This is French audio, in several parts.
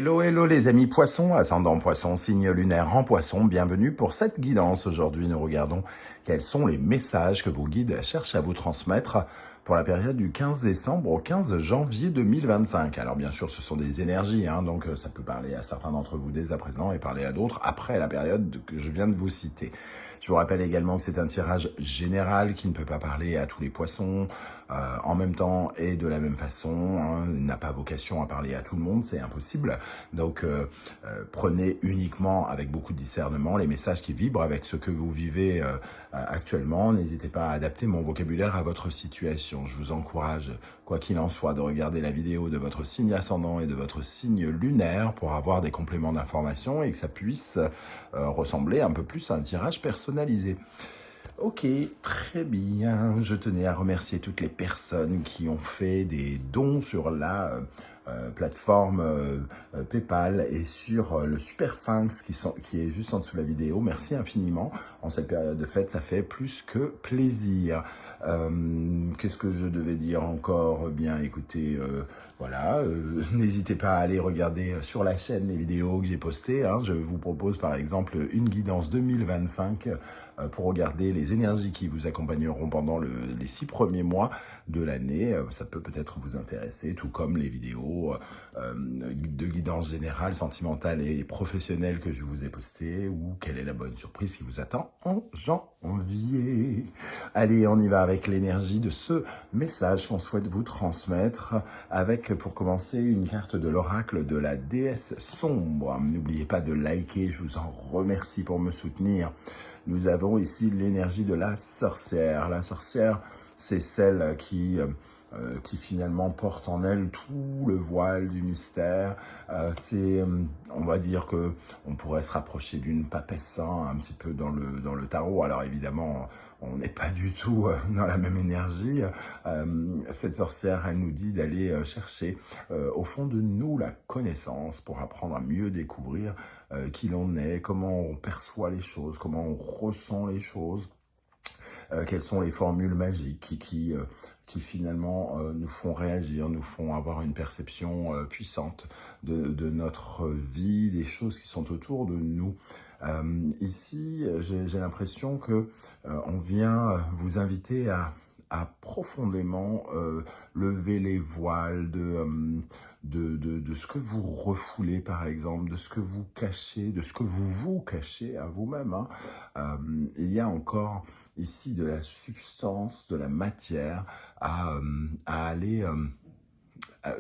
Hello, hello les amis poissons, ascendant poisson, signe lunaire en poisson, bienvenue pour cette guidance. Aujourd'hui, nous regardons quels sont les messages que vos guides cherchent à vous transmettre pour la période du 15 décembre au 15 janvier 2025. Alors bien sûr, ce sont des énergies, donc ça peut parler à certains d'entre vous dès à présent et parler à d'autres après la période que je viens de vous citer. Je vous rappelle également que c'est un tirage général qui ne peut pas parler à tous les poissons en même temps et de la même façon. Il n'a pas vocation à parler à tout le monde, c'est impossible. Donc prenez uniquement avec beaucoup de discernement les messages qui vibrent avec ce que vous vivez actuellement. N'hésitez pas à adapter mon vocabulaire à votre situation. Je vous encourage, quoi qu'il en soit, de regarder la vidéo de votre signe ascendant et de votre signe lunaire pour avoir des compléments d'information et que ça puisse ressembler un peu plus à un tirage personnalisé. Ok, très bien. Je tenais à remercier toutes les personnes qui ont fait des dons sur la plateforme PayPal et sur le Super Thanks qui est juste en dessous de la vidéo. Merci infiniment. En cette période de fête, ça fait plus que plaisir. Qu'est-ce que je devais dire encore? Bien, écoutez, voilà, n'hésitez pas à aller regarder sur la chaîne les vidéos que j'ai postées. Je vous propose par exemple une guidance 2025 pour regarder les énergies qui vous accompagneront pendant les 6 premiers mois de l'année. Ça peut peut-être vous intéresser, tout comme les vidéos de guidance générale, sentimentale et professionnelle que je vous ai postées, ou quelle est la bonne surprise qui vous attend en janvier. Allez, on y va avec l'énergie de ce message qu'on souhaite vous transmettre, avec pour commencer une carte de l'oracle de la déesse sombre. N'oubliez pas de liker, je vous en remercie pour me soutenir. Nous avons ici l'énergie de la sorcière. La sorcière, c'est celle qui finalement porte en elle tout le voile du mystère. On va dire que on pourrait se rapprocher d'une papesse un petit peu dans le tarot. Alors évidemment, on n'est pas du tout dans la même énergie. Cette sorcière, elle nous dit d'aller chercher au fond de nous la connaissance pour apprendre à mieux découvrir qui l'on est, comment on perçoit les choses, comment on ressent les choses, quelles sont les formules magiques qui finalement nous font réagir, nous font avoir une perception puissante de notre vie, des choses qui sont autour de nous. Ici, j'ai l'impression que on vient vous inviter à profondément lever les voiles de ce que vous refoulez, par exemple, de ce que vous cachez, de ce que vous cachez à vous-même. Il y a encore ici de la substance, de la matière à aller...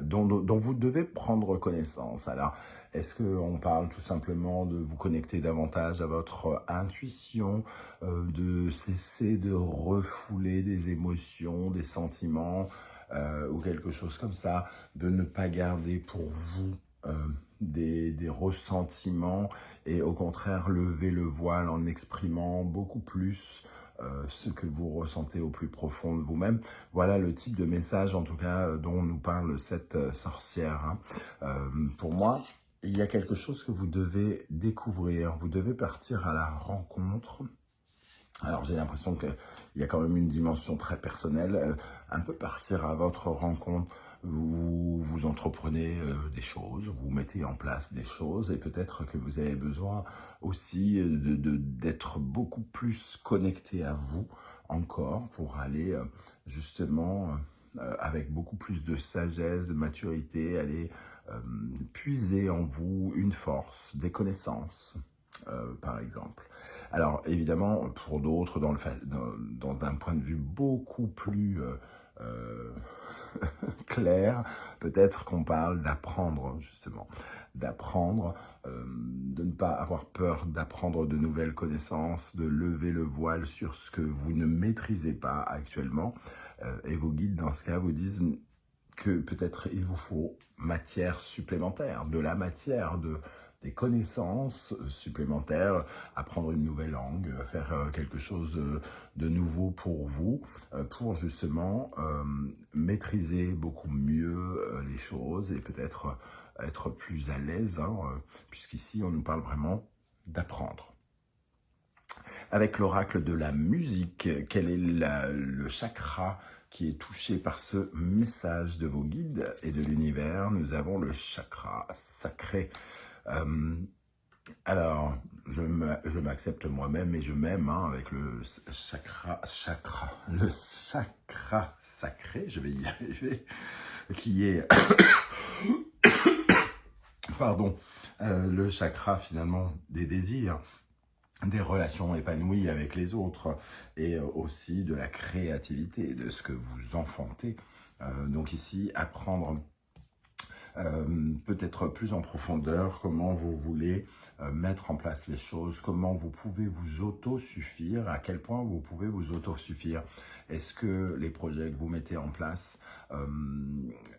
dont vous devez prendre connaissance. Alors, est-ce qu'on parle tout simplement de vous connecter davantage à votre intuition, de cesser de refouler des émotions, des sentiments, ou quelque chose comme ça, de ne pas garder pour vous des ressentiments et au contraire lever le voile en exprimant beaucoup plus ce que vous ressentez au plus profond de vous-même. Voilà le type de message, en tout cas, dont nous parle cette sorcière. Pour moi, il y a quelque chose que vous devez découvrir. Vous devez partir à la rencontre. Alors, j'ai l'impression qu'il y a quand même une dimension très personnelle. Un peu partir à votre rencontre. Vous entreprenez des choses, vous mettez en place des choses et peut-être que vous avez besoin aussi d'être beaucoup plus connecté à vous encore pour aller justement avec beaucoup plus de sagesse, de maturité, aller puiser en vous une force, des connaissances. Par exemple. Alors évidemment, pour d'autres, d'un point de vue beaucoup plus clair, peut-être qu'on parle d'apprendre justement, d'apprendre, de ne pas avoir peur d'apprendre de nouvelles connaissances, de lever le voile sur ce que vous ne maîtrisez pas actuellement, et vos guides dans ce cas vous disent que peut-être il vous faut matière supplémentaire, de la matière, des connaissances supplémentaires, apprendre une nouvelle langue, faire quelque chose de nouveau pour vous, pour justement maîtriser beaucoup mieux les choses et peut-être être plus à l'aise, puisqu'ici on nous parle vraiment d'apprendre. Avec l'oracle de la musique, quel est le chakra qui est touché par ce message de vos guides et de l'univers. Nous avons le chakra sacré. Alors, je m'accepte moi-même et je m'aime avec le chakra sacré, je vais y arriver, qui est, pardon, le chakra finalement des désirs, des relations épanouies avec les autres et aussi de la créativité, de ce que vous enfantez. Donc ici, apprendre peut-être plus en profondeur comment vous voulez mettre en place les choses, comment vous pouvez vous autosuffire, à quel point vous pouvez vous autosuffire. Est-ce que les projets que vous mettez en place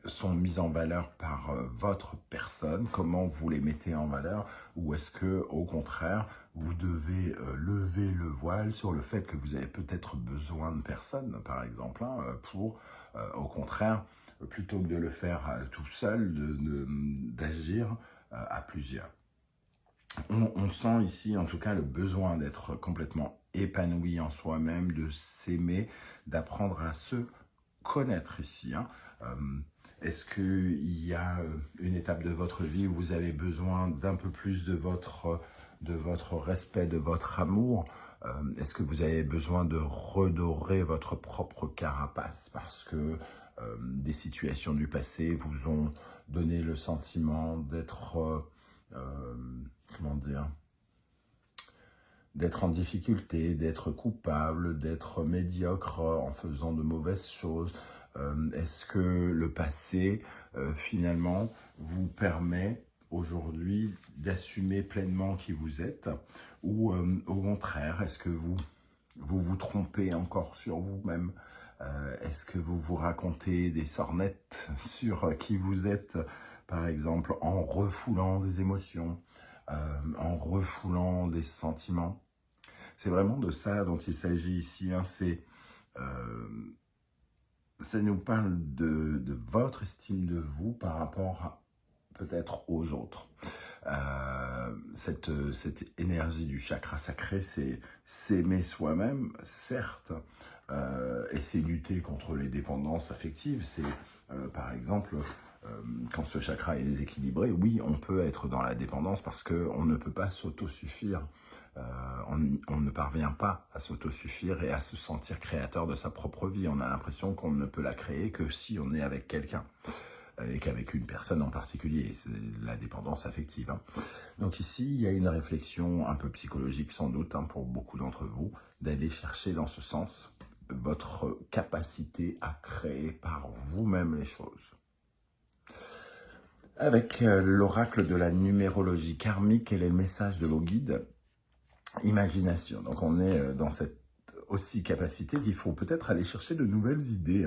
sont mis en valeur par votre personne? Comment vous les mettez en valeur? Ou est-ce que, au contraire, vous devez lever le voile sur le fait que vous avez peut-être besoin de personne, par exemple, pour, au contraire, plutôt que de le faire tout seul, d'agir à plusieurs. On sent ici, en tout cas, le besoin d'être complètement épanoui en soi-même, de s'aimer, d'apprendre à se connaître ici. Est-ce qu'il y a une étape de votre vie où vous avez besoin d'un peu plus de votre respect, de votre amour? Est-ce que vous avez besoin de redorer votre propre carapace parce que des situations du passé vous ont donné le sentiment d'être, comment dire, d'être en difficulté, d'être coupable, d'être médiocre en faisant de mauvaises choses? Est-ce que le passé, finalement, vous permet aujourd'hui d'assumer pleinement qui vous êtes? Ou au contraire, est-ce que vous trompez encore sur vous-même? Est-ce que vous vous racontez des sornettes sur qui vous êtes, par exemple, en refoulant des émotions, en refoulant des sentiments? C'est vraiment de ça dont il s'agit ici. Ça nous parle de votre estime de vous par rapport peut-être aux autres. Cette énergie du chakra sacré, c'est s'aimer soi-même, certes, et c'est lutter contre les dépendances affectives. C'est, par exemple, quand ce chakra est déséquilibré, oui, on peut être dans la dépendance parce qu'on ne peut pas s'autosuffire. On ne parvient pas à s'autosuffire et à se sentir créateur de sa propre vie. On a l'impression qu'on ne peut la créer que si on est avec quelqu'un et qu'avec une personne en particulier. C'est la dépendance affective. Donc ici, il y a une réflexion un peu psychologique sans doute pour beaucoup d'entre vous, d'aller chercher dans ce sens votre capacité à créer par vous-même les choses. Avec l'oracle de la numérologie karmique, quel est le message de vos guides? Imagination. Donc on est dans cette aussi capacité qu'il faut peut-être aller chercher de nouvelles idées.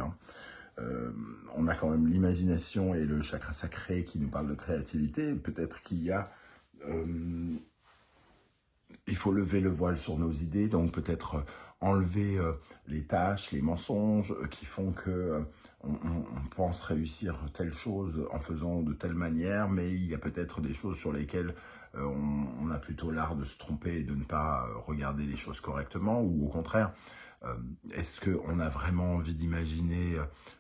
On a quand même l'imagination et le chakra sacré qui nous parle de créativité. Peut-être qu'il y a... il faut lever le voile sur nos idées, donc peut-être enlever les tâches, les mensonges qui font que on pense réussir telle chose en faisant de telle manière, mais il y a peut-être des choses sur lesquelles on a plutôt l'art de se tromper et de ne pas regarder les choses correctement, ou au contraire, est-ce qu'on a vraiment envie d'imaginer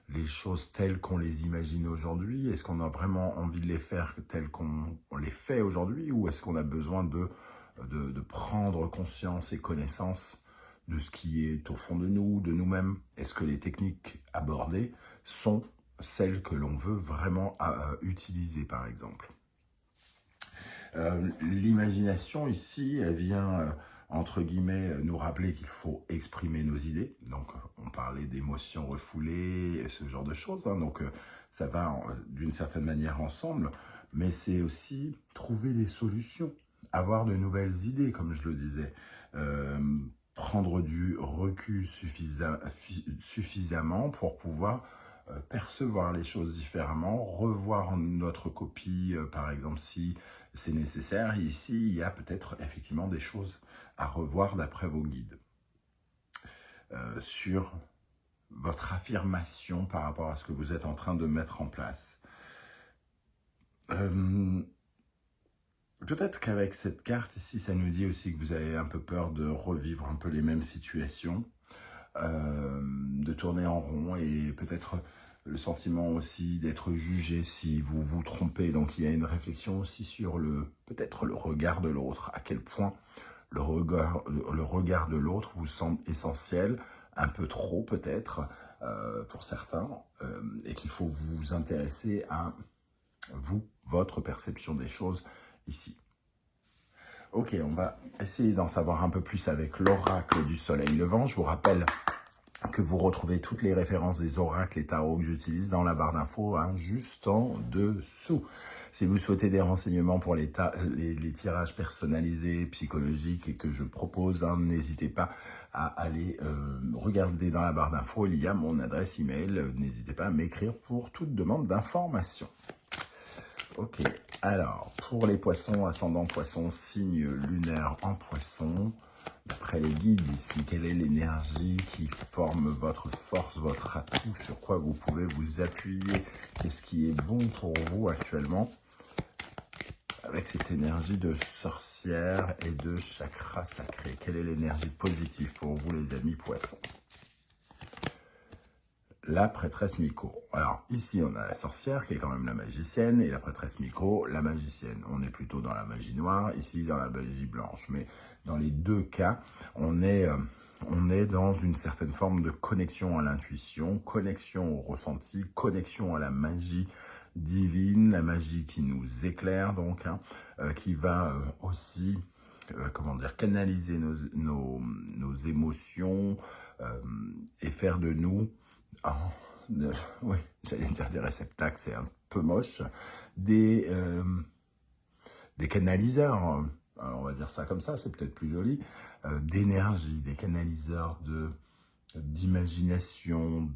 les choses telles qu'on les imagine aujourd'hui? Est-ce qu'on a vraiment envie de les faire telles qu'on les fait aujourd'hui? Ou est-ce qu'on a besoin de prendre conscience et connaissance de ce qui est au fond de nous, de nous-mêmes? Est-ce que les techniques abordées sont celles que l'on veut vraiment utiliser, par exemple? L'imagination ici, elle vient, entre guillemets, nous rappeler qu'il faut exprimer nos idées. Donc, on parlait d'émotions refoulées, et ce genre de choses. Donc, ça va d'une certaine manière ensemble. Mais c'est aussi trouver des solutions, avoir de nouvelles idées, comme je le disais. Prendre du recul suffisamment pour pouvoir percevoir les choses différemment, revoir notre copie, par exemple, si c'est nécessaire. Ici, il y a peut-être effectivement des choses à revoir d'après vos guides. Sur votre affirmation par rapport à ce que vous êtes en train de mettre en place. Peut-être qu'avec cette carte ici, ça nous dit aussi que vous avez un peu peur de revivre un peu les mêmes situations. de tourner en rond et peut-être le sentiment aussi d'être jugé si vous vous trompez. Donc il y a une réflexion aussi sur peut-être le regard de l'autre, à quel point le regard de l'autre vous semble essentiel, un peu trop peut-être pour certains, et qu'il faut vous intéresser à vous, votre perception des choses ici. Ok, on va essayer d'en savoir un peu plus avec l'oracle du soleil levant. Je vous rappelle que vous retrouvez toutes les références des oracles et tarots que j'utilise dans la barre d'infos, hein, juste en dessous. Si vous souhaitez des renseignements pour les tirages personnalisés, psychologiques et que je propose, hein, n'hésitez pas à aller regarder dans la barre d'infos. Il y a mon adresse email. N'hésitez pas à m'écrire pour toute demande d'information. Ok, alors, pour les poissons, ascendant poisson, signe lunaire en poisson, d'après les guides ici, quelle est l'énergie qui forme votre force, votre atout, sur quoi vous pouvez vous appuyer, qu'est-ce qui est bon pour vous actuellement, avec cette énergie de sorcière et de chakra sacré. Quelle est l'énergie positive pour vous, les amis poissons? La prêtresse Miko. Alors ici on a la sorcière qui est quand même la magicienne et la prêtresse Miko, la magicienne. On est plutôt dans la magie noire, ici dans la magie blanche. Mais dans les deux cas, on est dans une certaine forme de connexion à l'intuition, connexion au ressenti, connexion à la magie divine, la magie qui nous éclaire donc, hein, qui va aussi, comment dire, canaliser nos émotions et faire de nous oui, j'allais dire des réceptacles, c'est un peu moche, des canaliseurs, on va dire ça comme ça, c'est peut-être plus joli, d'énergie, des canaliseurs d'imagination,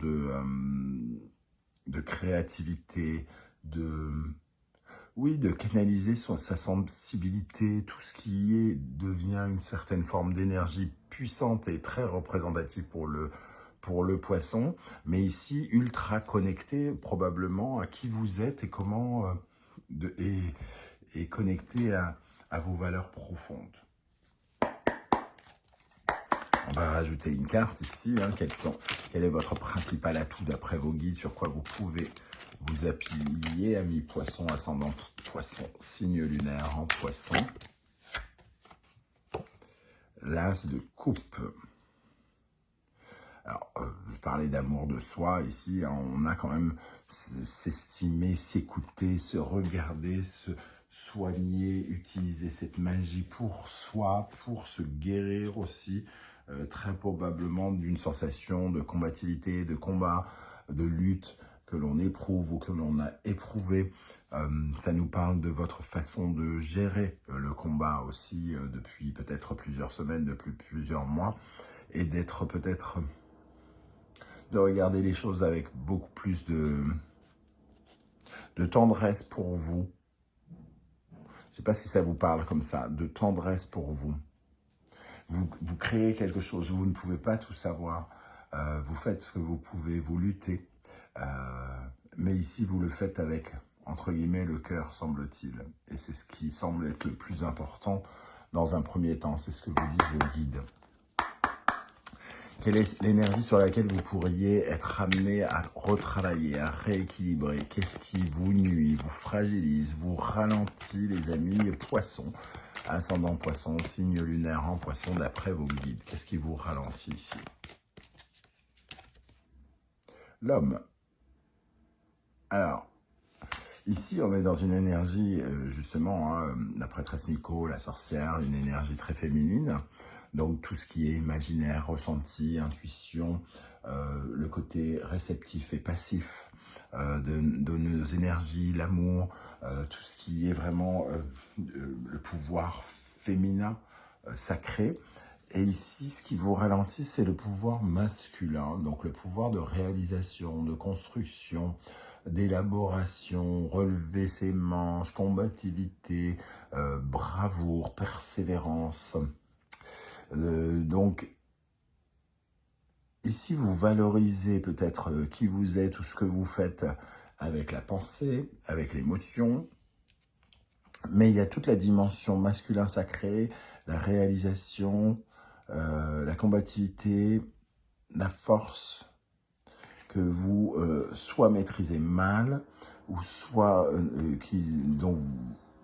de créativité, oui, de canaliser sa sensibilité, tout ce qui devient une certaine forme d'énergie puissante et très représentative pour le poisson, mais ici ultra connecté probablement à qui vous êtes et comment et connecté à vos valeurs profondes. On va rajouter une carte ici, hein, quel est votre principal atout d'après vos guides, sur quoi vous pouvez vous appuyer, amis poisson, ascendant poisson, signe lunaire en poisson. L'as de coupe. Alors, je parlais d'amour de soi ici, hein, on a quand même s'estimer, s'écouter, se regarder, se soigner, utiliser cette magie pour soi, pour se guérir aussi, très probablement d'une sensation de combativité, de combat, de lutte que l'on éprouve ou que l'on a éprouvé. Ça nous parle de votre façon de gérer le combat aussi depuis peut-être plusieurs semaines, depuis plusieurs mois, et d'être peut-être, de regarder les choses avec beaucoup plus de tendresse pour vous. Je ne sais pas si ça vous parle comme ça, de tendresse pour vous. Vous créez quelque chose, vous ne pouvez pas tout savoir. Vous faites ce que vous pouvez, vous luttez. Mais ici, vous le faites avec, entre guillemets, le cœur, semble-t-il. Et c'est ce qui semble être le plus important dans un premier temps. C'est ce que vous disent vos guides. Quelle est l'énergie sur laquelle vous pourriez être amené à retravailler, à rééquilibrer? Qu'est-ce qui vous nuit, vous fragilise, vous ralentit, les amis poissons? Ascendant poisson, signe lunaire en poisson, d'après vos guides. Qu'est-ce qui vous ralentit ici? L'homme. Alors, ici, on est dans une énergie, justement, hein, la prêtresse Miko, la sorcière, une énergie très féminine. Donc, tout ce qui est imaginaire, ressenti, intuition, le côté réceptif et passif de nos énergies, l'amour, tout ce qui est vraiment le pouvoir féminin, sacré. Et ici, ce qui vous ralentit, c'est le pouvoir masculin, donc le pouvoir de réalisation, de construction, d'élaboration, relever ses manches, combativité, bravoure, persévérance. Donc, ici, vous valorisez peut-être qui vous êtes ou ce que vous faites avec la pensée, avec l'émotion, mais il y a toute la dimension masculin sacré, la réalisation, la combativité, la force que vous soit maîtrisez mal, ou soit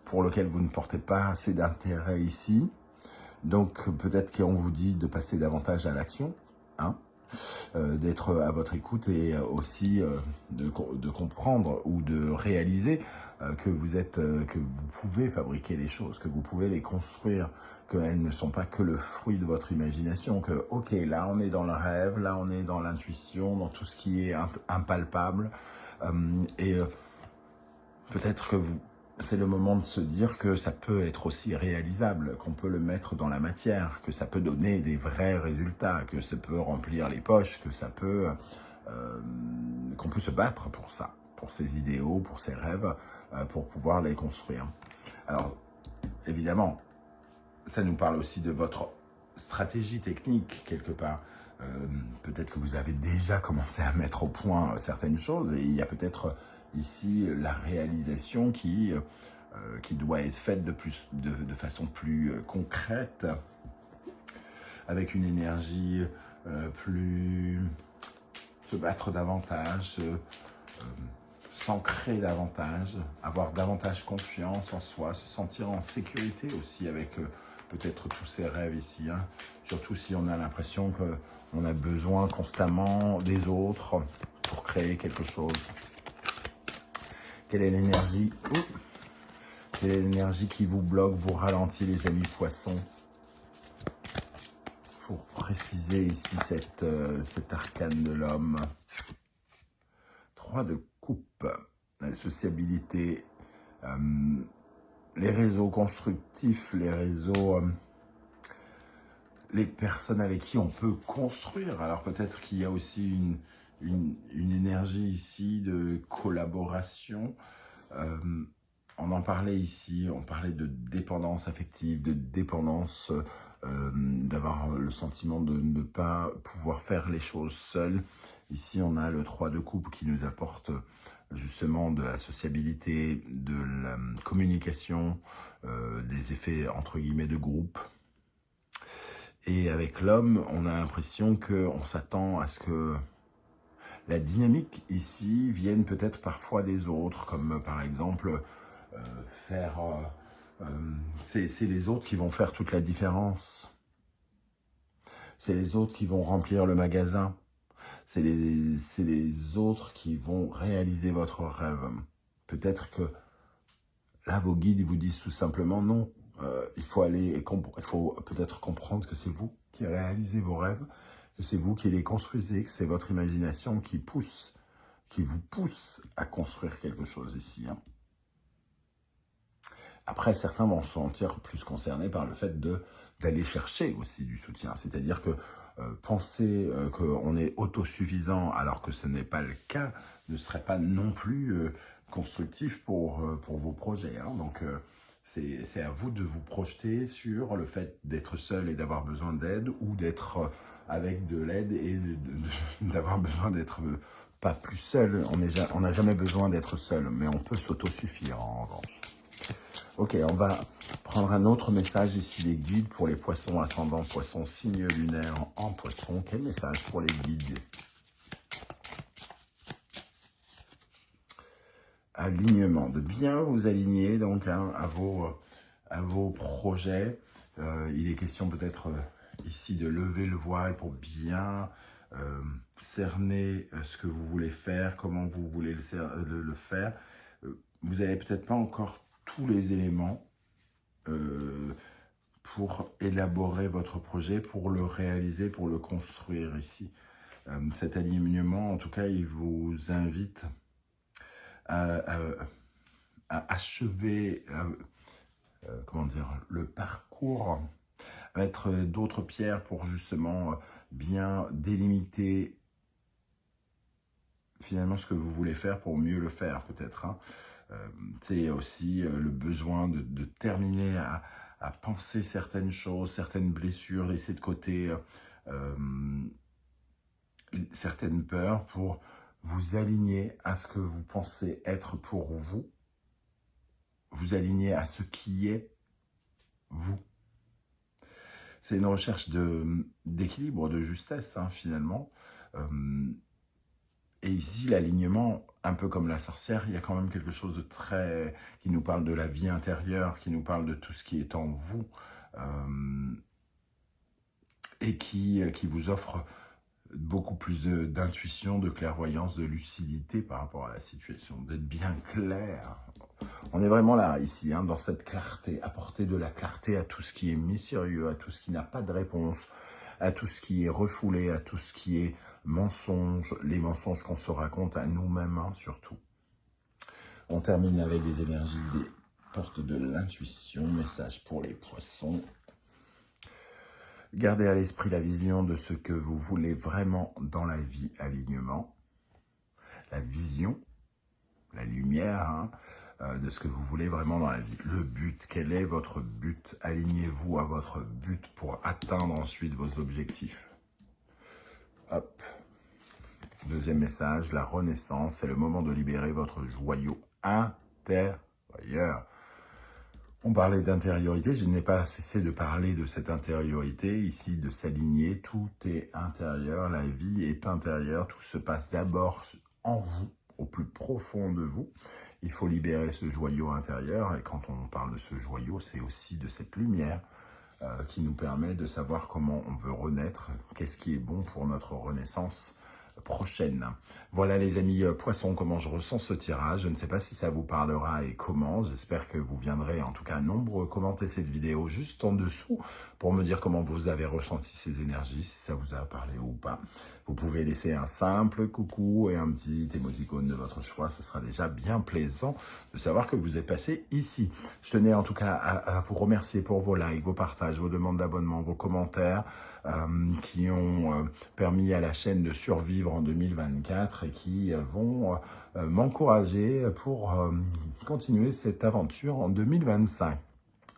pour lequel vous ne portez pas assez d'intérêt ici. Donc peut-être qu'on vous dit de passer davantage à l'action, hein, d'être à votre écoute et aussi de comprendre ou de réaliser que vous pouvez fabriquer les choses, que vous pouvez les construire, qu'elles ne sont pas que le fruit de votre imagination, que ok, là on est dans le rêve, là on est dans l'intuition, dans tout ce qui est impalpable, et peut-être que c'est le moment de se dire que ça peut être aussi réalisable, qu'on peut le mettre dans la matière, que ça peut donner des vrais résultats, que ça peut remplir les poches, que ça peut, qu'on peut se battre pour ça, pour ses idéaux, pour ses rêves, pour pouvoir les construire. Alors, évidemment, ça nous parle aussi de votre stratégie technique, quelque part. Peut-être que vous avez déjà commencé à mettre au point certaines choses, et il y a peut-être ici la réalisation qui doit être faite de façon plus concrète, avec une énergie plus... se battre davantage, s'ancrer davantage, avoir davantage confiance en soi, se sentir en sécurité aussi avec peut-être tous ces rêves ici, hein. Surtout si on a l'impression qu'on a besoin constamment des autres pour créer quelque chose. Quelle est l'énergie Quelle est l'énergie qui vous bloque, vous ralentit, les amis poissons? Pour préciser ici cet arcane de l'homme. 3 de coupe, la sociabilité, les réseaux constructifs, les réseaux, les personnes avec qui on peut construire. Alors peut-être qu'il y a aussi une énergie ici de collaboration. On en parlait ici, on parlait de dépendance affective, de dépendance, d'avoir le sentiment de ne pas pouvoir faire les choses seul. Ici, on a le 3 de coupe qui nous apporte justement de la sociabilité, de la communication, des effets entre guillemets de groupe. Et avec l'homme, on a l'impression qu'on s'attend à ce que la dynamique ici vienne peut-être parfois des autres, comme par exemple c'est les autres qui vont faire toute la différence. C'est les autres qui vont remplir le magasin. C'est les autres qui vont réaliser votre rêve. Peut-être que là, vos guides ils vous disent tout simplement non. Il faut peut-être comprendre que c'est vous qui réalisez vos rêves, que c'est vous qui les construisez, que c'est votre imagination qui vous pousse à construire quelque chose ici, hein. Après, certains vont se sentir plus concernés par le fait d'aller chercher aussi du soutien. C'est-à-dire que penser qu'on est autosuffisant alors que ce n'est pas le cas ne serait pas non plus constructif pour vos projets, hein. Donc, c'est à vous de vous projeter sur le fait d'être seul et d'avoir besoin d'aide, ou d'être avec de l'aide et d'avoir besoin d'être pas plus seul. On n'a jamais besoin d'être seul, mais on peut s'autosuffire en revanche. Ok, on va prendre un autre message ici, les guides pour les poissons, ascendant poissons, signe lunaire en poisson. Quel message pour les guides? Alignement, de bien vous aligner donc, hein, à vos projets. Il est question peut-être ici de lever le voile pour bien cerner ce que vous voulez faire, comment vous voulez le faire. Vous n'avez peut-être pas encore tous les éléments pour élaborer votre projet, pour le réaliser, pour le construire ici. Cet alignement, en tout cas, il vous invite à achever comment dire, le parcours, à mettre d'autres pierres pour justement bien délimiter finalement ce que vous voulez faire pour mieux le faire peut-être, hein. C'est aussi le besoin de terminer à penser certaines choses, certaines blessures, laisser de côté certaines peurs pour vous aligner à ce que vous pensez être pour vous, vous aligner à ce qui est vous. C'est une recherche d'équilibre, de justesse, hein, finalement. Et ici, l'alignement, un peu comme la sorcière, il y a quand même quelque chose de qui nous parle de la vie intérieure, qui nous parle de tout ce qui est en vous, et qui vous offre beaucoup plus d'intuition, de clairvoyance, de lucidité par rapport à la situation, d'être bien clair. On est vraiment là, ici, hein, dans cette clarté, apporter de la clarté à tout ce qui est mystérieux, à tout ce qui n'a pas de réponse, à tout ce qui est refoulé, à tout ce qui est mensonge, les mensonges qu'on se raconte à nous-mêmes, hein, surtout. On termine avec des énergies des portes de l'intuition, message pour les poissons. Gardez à l'esprit la vision de ce que vous voulez vraiment dans la vie, alignement. La vision, la lumière, hein, de ce que vous voulez vraiment dans la vie. Le but, quel est votre but? Alignez-vous à votre but pour atteindre ensuite vos objectifs. Hop. Deuxième message, la renaissance, c'est le moment de libérer votre joyau intérieur. On parlait d'intériorité, je n'ai pas cessé de parler de cette intériorité, ici de s'aligner, tout est intérieur, la vie est intérieure, tout se passe d'abord en vous, au plus profond de vous. Il faut libérer ce joyau intérieur, et quand on parle de ce joyau, c'est aussi de cette lumière qui nous permet de savoir comment on veut renaître, qu'est-ce qui est bon pour notre renaissance prochaine. Voilà les amis poissons, comment je ressens ce tirage. Je ne sais pas si ça vous parlera et comment. J'espère que vous viendrez en tout cas nombreux commenter cette vidéo juste en dessous pour me dire comment vous avez ressenti ces énergies, si ça vous a parlé ou pas. Vous pouvez laisser un simple coucou et un petit émoticône de votre choix. Ce sera déjà bien plaisant de savoir que vous êtes passé ici. Je tenais en tout cas à vous remercier pour vos likes, vos partages, vos demandes d'abonnement, vos commentaires qui ont permis à la chaîne de survivre en 2024 et qui vont m'encourager pour continuer cette aventure en 2025.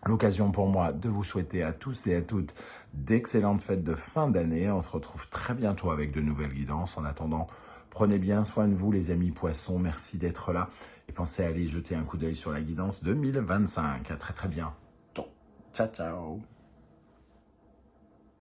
L'occasion pour moi de vous souhaiter à tous et à toutes d'excellentes fêtes de fin d'année. On se retrouve très bientôt avec de nouvelles guidances. En attendant, prenez bien soin de vous les amis poissons. Merci d'être là. Et pensez à aller jeter un coup d'œil sur la guidance 2025. À très très bientôt. Ciao, ciao.